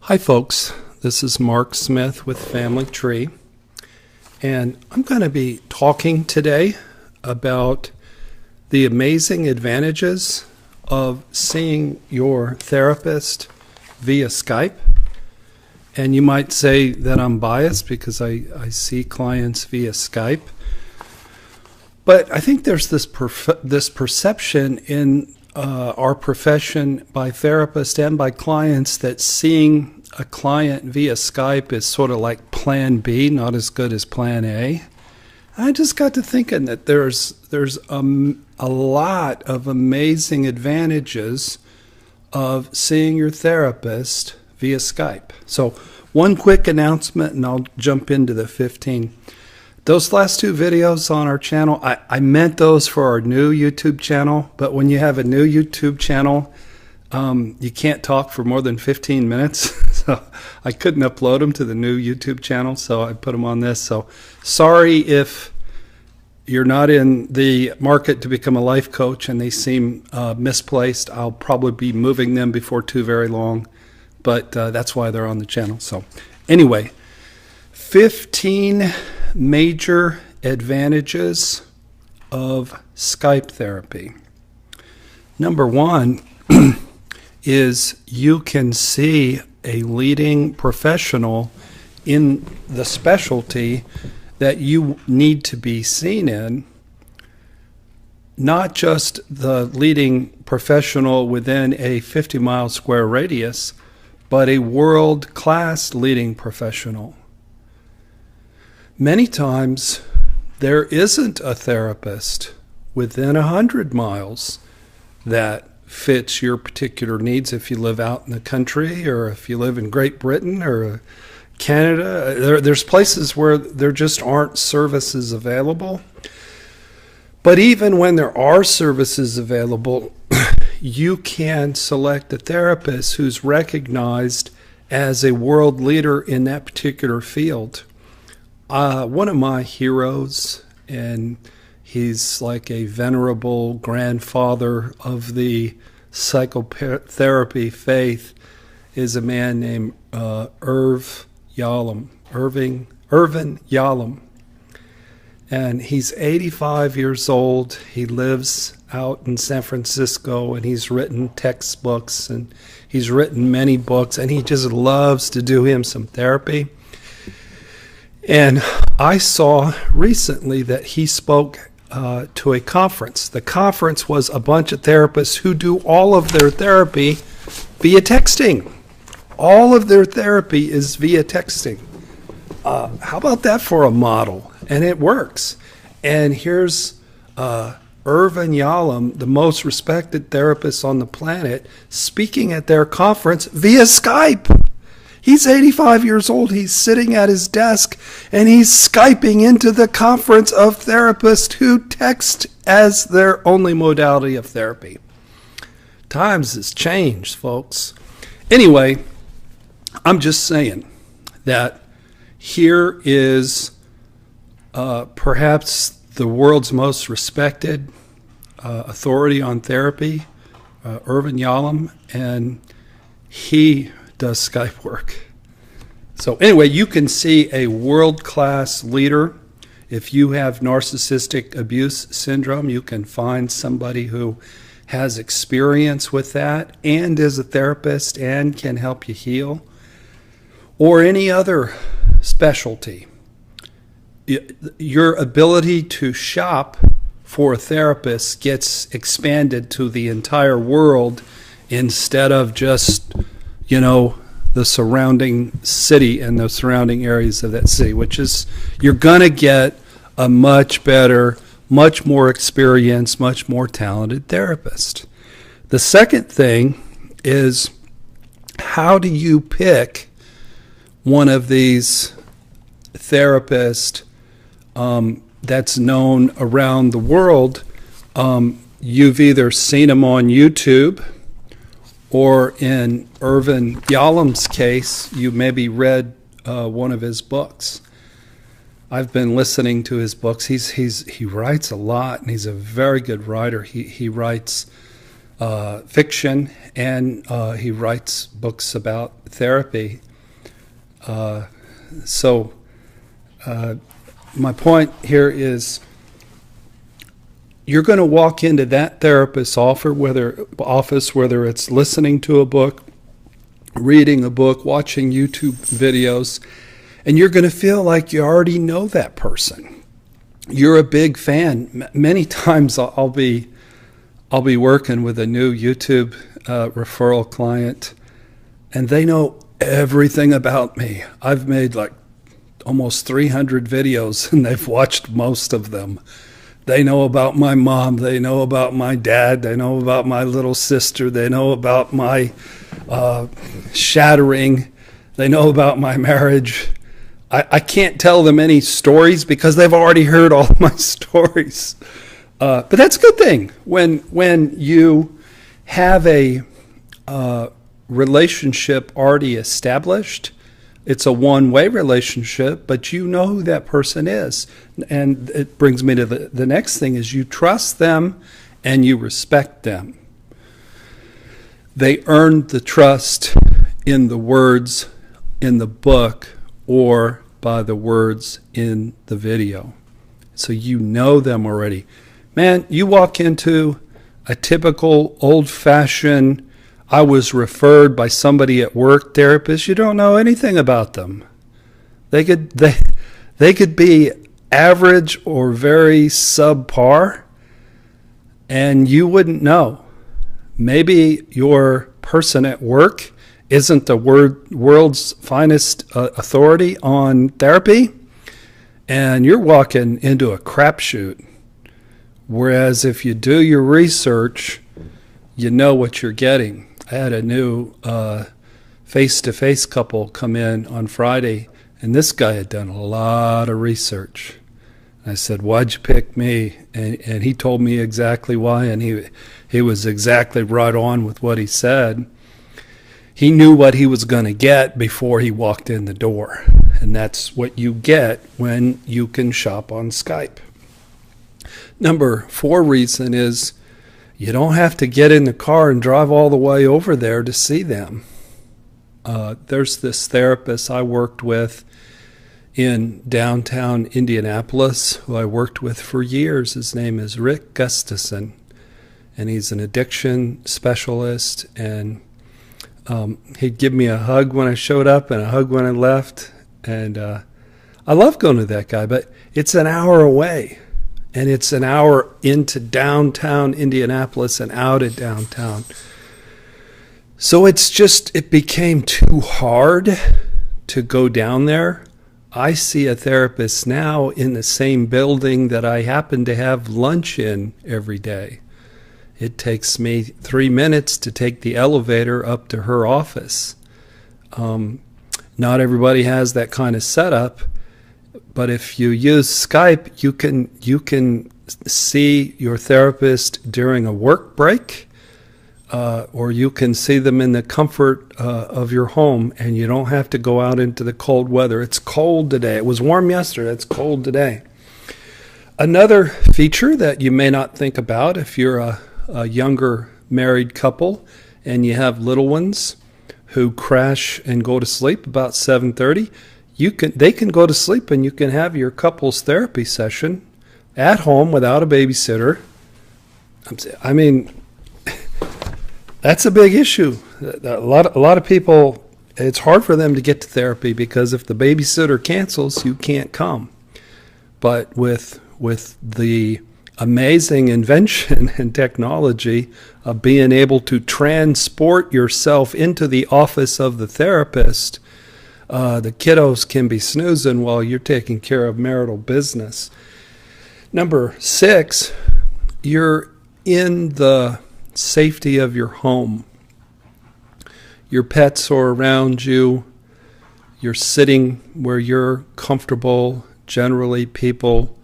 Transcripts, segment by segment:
Hi folks, this is Mark Smith with Family Tree, and I'm going to be talking today about the amazing advantages of seeing your therapist via Skype. And you might say that I'm biased because I see clients via Skype, but I think there's this perception in our profession by therapists and by clients that seeing a client via Skype is sort of like plan B, not as good as plan A. I just got to thinking that there's a lot of amazing advantages of seeing your therapist via Skype. So one quick announcement and I'll jump into the 15. Those last two videos on our channel, I meant those for our new YouTube channel, but when you have a new YouTube channel, you can't talk for more than 15 minutes. So I couldn't upload them to the new YouTube channel, so I put them on this. So sorry if you're not in the market to become a life coach and they seem misplaced. I'll probably be moving them before too very long, but that's why they're on the channel. So anyway, 15 major advantages of Skype therapy. Number one is you can see a leading professional in the specialty that you need to be seen in, not just the leading professional within a 50-mile square radius, but a world-class leading professional. Many times there isn't a therapist within 100 miles that fits your particular needs if you live out in the country or if you live in Great Britain or Canada. There's places where there just aren't services available. But even when there are services available, you can select a therapist who's recognized as a world leader in that particular field. One of my heroes, and he's like a venerable grandfather of the psychotherapy faith, is a man named Irvin Yalom. And he's 85 years old. He lives out in San Francisco, and he's written textbooks, and he's written many books, and he just loves to do him some therapy. And I saw recently that he spoke to a conference. The conference was a bunch of therapists who do all of their therapy via texting. All of their therapy is via texting. How about that for a model? And it works. And here's Irvin Yalom, the most respected therapist on the planet, speaking at their conference via Skype. He's 85 years old. He's sitting at his desk and he's Skyping into the conference of therapists who text as their only modality of therapy. Times has changed, folks. Anyway, I'm just saying that here is perhaps the world's most respected authority on therapy, Irvin Yalom, and he does Skype work. So anyway, you can see a world-class leader. If you have narcissistic abuse syndrome, you can find somebody who has experience with that and is a therapist and can help you heal. Or any other specialty. Your ability to shop for a therapist gets expanded to the entire world instead of just the surrounding city and the surrounding areas of that city, which is, you're going to get a much better, much more experienced, much more talented therapist. The second thing is, how do you pick one of these therapists that's known around the world? You've either seen them on YouTube, or in Irvin Yalom's case, you maybe read one of his books. I've been listening to his books. He writes a lot, and he's a very good writer. He writes fiction, and he writes books about therapy. So my point here is you're going to walk into that therapist's office, whether it's listening to a book, reading a book, watching YouTube videos, and you're going to feel like you already know that person. You're a big fan. Many times I'll be working with a new YouTube referral client, and they know everything about me. I've made like almost 300 videos, and they've watched most of them. They know about my mom. They know about my dad. They know about my little sister. They know about my shattering. They know about my marriage. I can't tell them any stories because they've already heard all my stories. But that's a good thing. When you have a relationship already established, it's a one-way relationship, but you know who that person is. And it brings me to the next thing is you trust them and you respect them. They earned the trust in the words in the book or by the words in the video. So you know them already. Man, you walk into a typical old-fashioned, I was referred by somebody at work therapist, you don't know anything about them. They could be average or very subpar, and you wouldn't know. Maybe your person at work isn't the world's finest authority on therapy, and you're walking into a crapshoot. Whereas if you do your research, you know what you're getting. I had a new face-to-face couple come in on Friday, and this guy had done a lot of research. I said, "Why'd you pick me?" And he told me exactly why, and he was exactly right on with what he said. He knew what he was going to get before he walked in the door, and that's what you get when you can shop on Skype. Number 4 reason is you don't have to get in the car and drive all the way over there to see them. There's this therapist I worked with in downtown Indianapolis who I worked with for years. His name is Rick Gustafson, and he's an addiction specialist, and he'd give me a hug when I showed up and a hug when I left. And I love going to that guy, but it's an hour away. And it's an hour into downtown Indianapolis and out of downtown. So it became too hard to go down there. I see a therapist now in the same building that I happen to have lunch in every day. It takes me 3 minutes to take the elevator up to her office. Not everybody has that kind of setup. But if you use Skype, you can see your therapist during a work break, or you can see them in the comfort of your home, and you don't have to go out into the cold weather. It's cold today. It was warm yesterday. It's cold today. Another feature that you may not think about if you're a younger married couple and you have little ones who crash and go to sleep about 7:30, they can go to sleep and you can have your couples therapy session at home without a babysitter. I mean, that's a big issue. A lot of people, it's hard for them to get to therapy because if the babysitter cancels, you can't come. But with the amazing invention and technology of being able to transport yourself into the office of the therapist, the kiddos can be snoozing while you're taking care of marital business. Number 6, you're in the safety of your home. Your pets are around you. You're sitting where you're comfortable. Generally, people,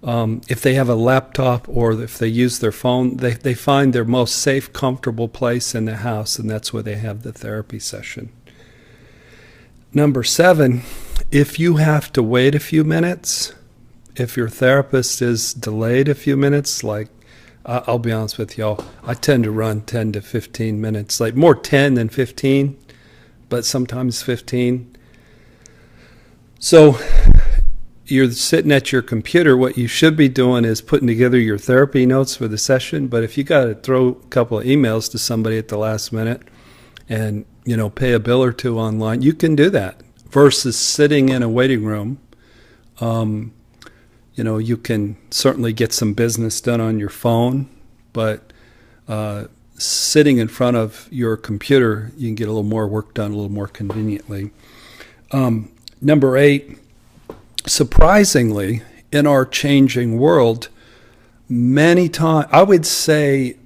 if they have a laptop or if they use their phone, they find their most safe, comfortable place in the house, and that's where they have the therapy session. Number 7, if you have to wait a few minutes, if your therapist is delayed a few minutes, like I'll be honest with y'all. I tend to run 10 to 15 minutes, like more 10 than 15, but sometimes 15. So you're sitting at your computer. What you should be doing is putting together your therapy notes for the session. But if you got to throw a couple of emails to somebody at the last minute and, pay a bill or two online, you can do that versus sitting in a waiting room. You can certainly get some business done on your phone, but sitting in front of your computer, you can get a little more work done a little more conveniently. Number 8, surprisingly, in our changing world, many times, I would say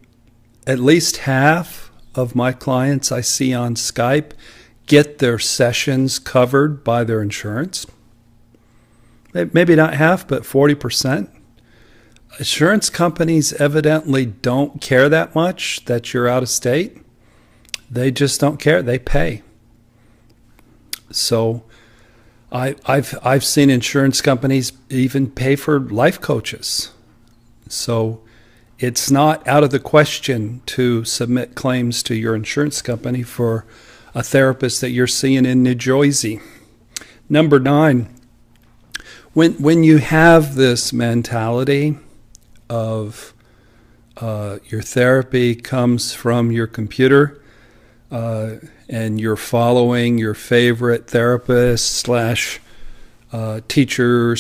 at least half of my clients I see on Skype get their sessions covered by their insurance. Maybe not half, but 40%. Insurance companies evidently don't care that much that you're out of state. They just don't care. They pay. So I've seen insurance companies even pay for life coaches. So it's not out of the question to submit claims to your insurance company for a therapist that you're seeing in New Jersey. Number 9. When you have this mentality of your therapy comes from your computer and you're following your favorite therapist / teacher /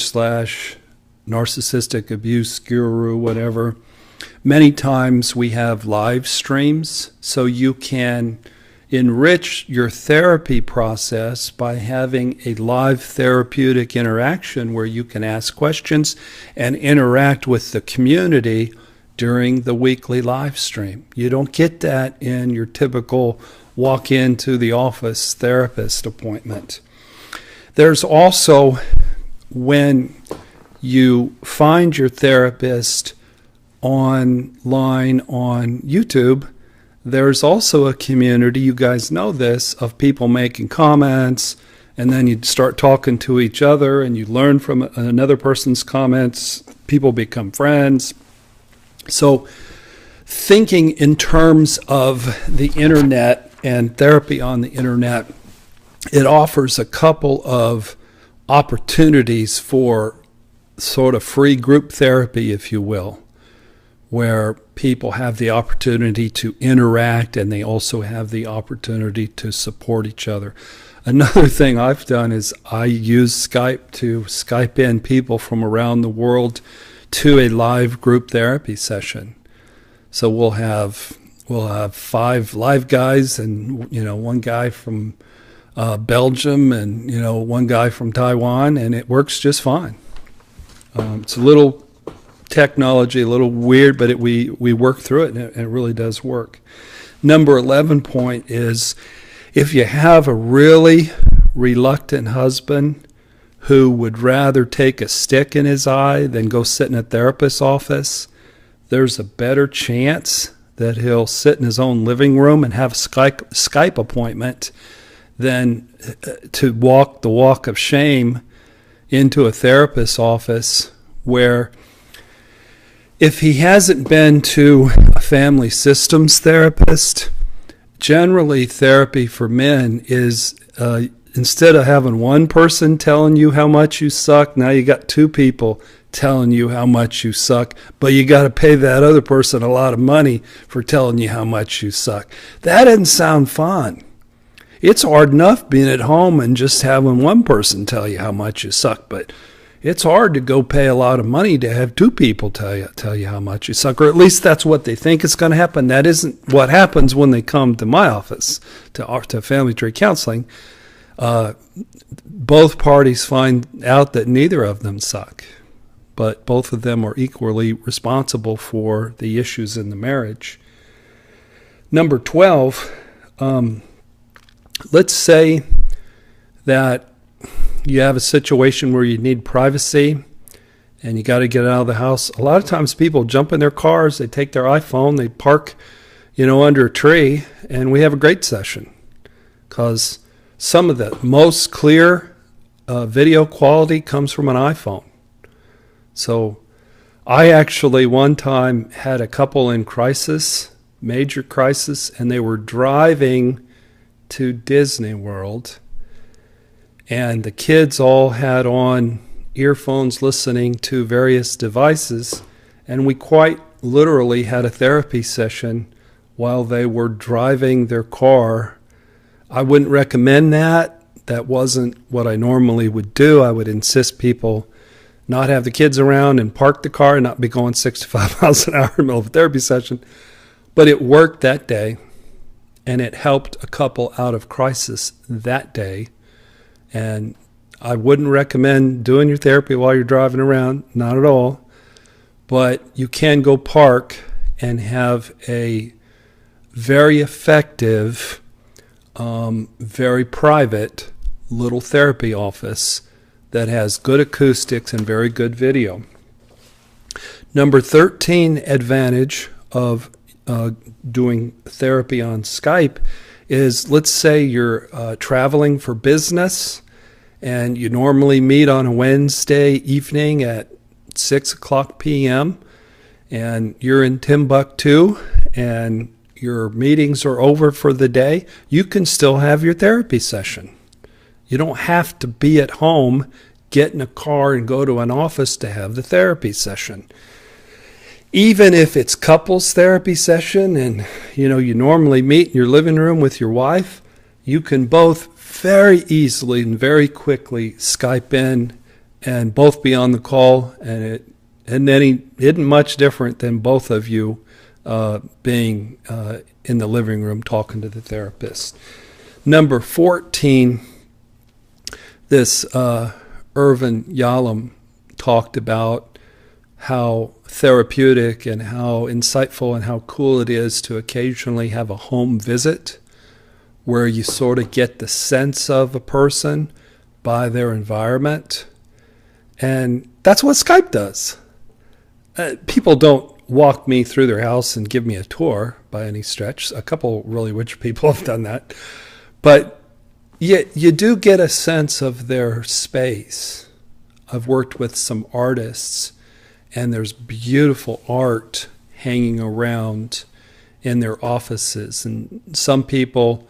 narcissistic abuse guru, whatever, many times we have live streams so you can enrich your therapy process by having a live therapeutic interaction where you can ask questions and interact with the community during the weekly live stream. You don't get that in your typical walk into the office therapist appointment. There's also, when you find your therapist online on YouTube, there's also a community, you guys know this, of people making comments, and then you start talking to each other and you learn from another person's comments. People become friends. So thinking in terms of the internet and therapy on the internet, it offers a couple of opportunities for sort of free group therapy, if you will, where people have the opportunity to interact and they also have the opportunity to support each other. Another thing I've done is I use Skype to Skype in people from around the world to a live group therapy session. So we'll have 5 live guys and one guy from Belgium and one guy from Taiwan, and it works just fine. It's a little technology, a little weird, but we work through it, and it really does work. Number 11 point is, if you have a really reluctant husband who would rather take a stick in his eye than go sit in a therapist's office, there's a better chance that he'll sit in his own living room and have a Skype appointment than to walk the walk of shame into a therapist's office, where if he hasn't been to a family systems therapist, generally therapy for men is instead of having one person telling you how much you suck, now you got 2 people telling you how much you suck, but you got to pay that other person a lot of money for telling you how much you suck. That doesn't sound fun. It's hard enough being at home and just having one person tell you how much you suck, but it's hard to go pay a lot of money to have 2 people tell you how much you suck, or at least that's what they think is going to happen. That isn't what happens when they come to my office, to family tree counseling. Both parties find out that neither of them suck, but both of them are equally responsible for the issues in the marriage. Number 12, let's say that you have a situation where you need privacy and you got to get out of the house. A lot of times people jump in their cars, they take their iPhone, they park, under a tree, and we have a great session, because some of the most clear video quality comes from an iPhone. So I actually one time had a couple in crisis, major crisis, and they were driving to Disney World, and the kids all had on earphones listening to various devices, and we quite literally had a therapy session while they were driving their car. I wouldn't recommend that. That wasn't what I normally would do. I would insist people not have the kids around and park the car and not be going 65 miles an hour in the middle of a therapy session. But it worked that day, and it helped a couple out of crisis that day. And I wouldn't recommend doing your therapy while you're driving around, not at all. But you can go park and have a very effective, very private little therapy office that has good acoustics and very good video. Number 13 advantage of doing therapy on Skype is, let's say you're traveling for business and you normally meet on a Wednesday evening at 6 o'clock p.m. and you're in Timbuktu and your meetings are over for the day, you can still have your therapy session. You don't have to be at home, get in a car and go to an office to have the therapy session. Even if it's couples therapy session and you normally meet in your living room with your wife, you can both very easily and very quickly Skype in and both be on the call, and it isn't much different than both of you being in the living room talking to the therapist. Number 14, this Irvin Yalom talked about how therapeutic and how insightful and how cool it is to occasionally have a home visit where you sort of get the sense of a person by their environment. And that's what Skype does. People don't walk me through their house and give me a tour by any stretch. A couple really rich people have done that. But you do get a sense of their space. I've worked with some artists, and there's beautiful art hanging around in their offices. And some people,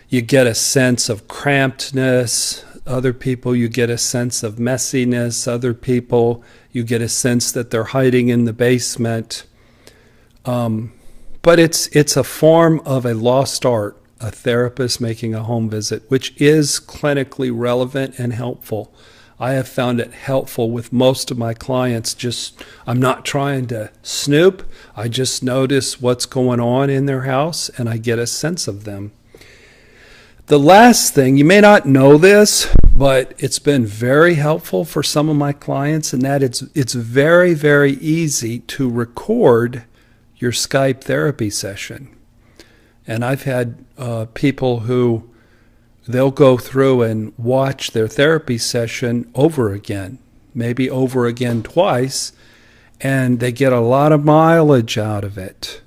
you get a sense of crampedness. Other people, you get a sense of messiness. Other people, you get a sense that they're hiding in the basement. But it's a form of a lost art, a therapist making a home visit, which is clinically relevant and helpful. I have found it helpful with most of my clients. I'm not trying to snoop. I just notice what's going on in their house, and I get a sense of them. The last thing, you may not know this, but it's been very helpful for some of my clients, and that it's very, very easy to record your Skype therapy session. And I've had people who they'll go through and watch their therapy session over again, maybe over again twice, and they get a lot of mileage out of it.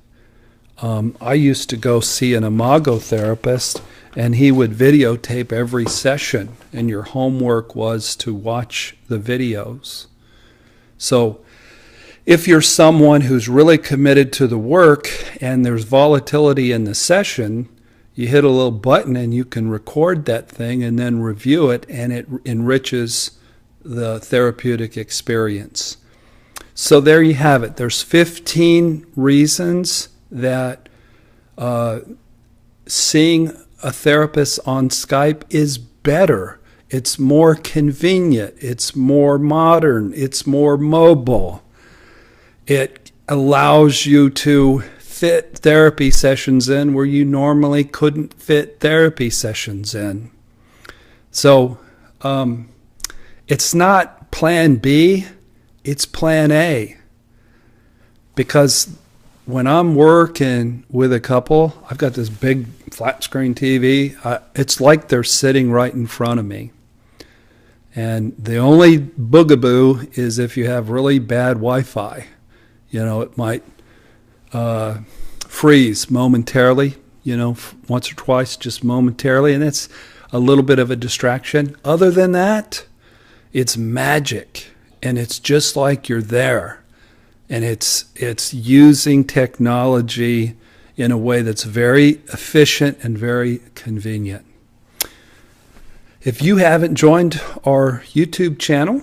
I used to go see an Imago therapist, and he would videotape every session, and your homework was to watch the videos. So if you're someone who's really committed to the work and there's volatility in the session, you hit a little button and you can record that thing and then review it, and it enriches the therapeutic experience. So there you have it. There's 15 reasons that seeing a therapist on Skype is better. It's more convenient. It's more modern. It's more mobile. It allows you to fit therapy sessions in where you normally couldn't fit therapy sessions in. So it's not plan B, it's plan A. Because when I'm working with a couple, I've got this big flat screen TV. It's like they're sitting right in front of me. And the only boogaboo is if you have really bad Wi-Fi. It might freeze momentarily, once or twice, just momentarily, and it's a little bit of a distraction. Other than that, it's magic, and it's just like you're there. and it's using technology in a way that's very efficient and very convenient. If you haven't joined our YouTube channel,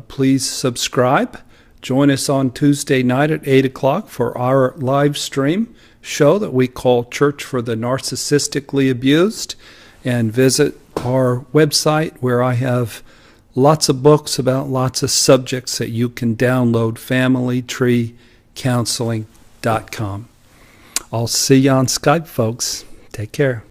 please subscribe. Join us on Tuesday night at 8 o'clock for our live stream show that we call Church for the Narcissistically Abused. And visit our website where I have lots of books about lots of subjects that you can download, familytreecounseling.com. I'll see you on Skype, folks. Take care.